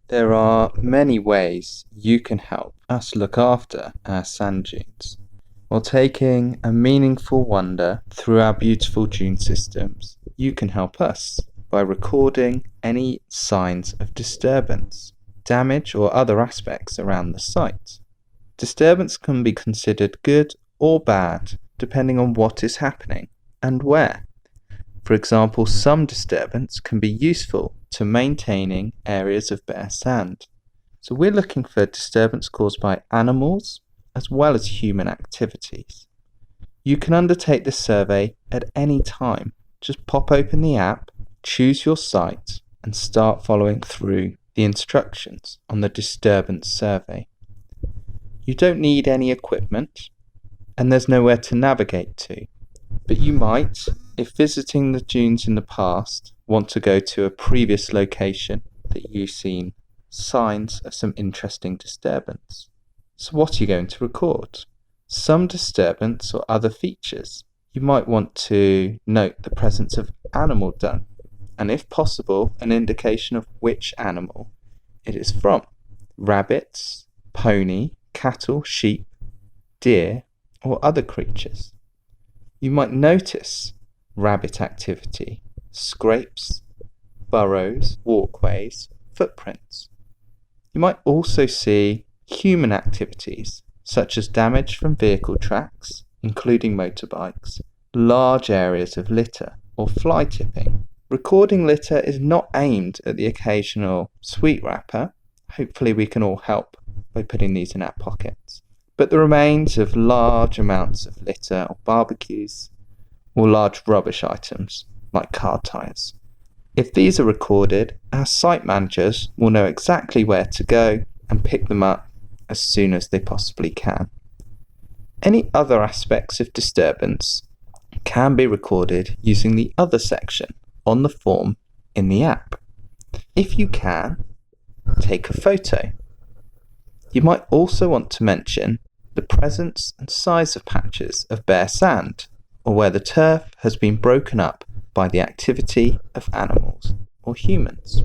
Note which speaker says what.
Speaker 1: There are many ways you can help us look after our sand dunes while taking a meaningful wander through our beautiful dune systems. You can help us by recording any signs of disturbance, damage, or other aspects around the site. Disturbance can be considered good or bad depending on what is happening and where. For example, some disturbance can be useful to maintaining areas of bare sand. So we're looking for disturbance caused by animals as well as human activities. You can undertake this survey at any time. Just pop open the app, choose your site, and start following through the instructions on the disturbance survey. You don't need any equipment, and there's nowhere to navigate to, but you might, if visiting the dunes in the past, want to go to a previous location that you've seen signs of some interesting disturbance. So what are you going to record? Some disturbance or other features. You might want to note the presence of animal dung, and if possible, an indication of which animal it is from. Rabbits, pony, cattle, sheep, deer, or other creatures. You might notice rabbit activity, scrapes, burrows, walkways, footprints. You might also see human activities, such as damage from vehicle tracks, including motorbikes, large areas of litter, or fly tipping. Recording litter is not aimed at the occasional sweet wrapper. Hopefully we can all help by putting these in our pockets. But the remains of large amounts of litter or barbecues, or large rubbish items like car tyres. If these are recorded, our site managers will know exactly where to go and pick them up as soon as they possibly can. Any other aspects of disturbance can be recorded using the other section on the form in the app. If you can, take a photo. You might also want to mention the presence and size of patches of bare sand, or where the turf has been broken up by the activity of animals or humans.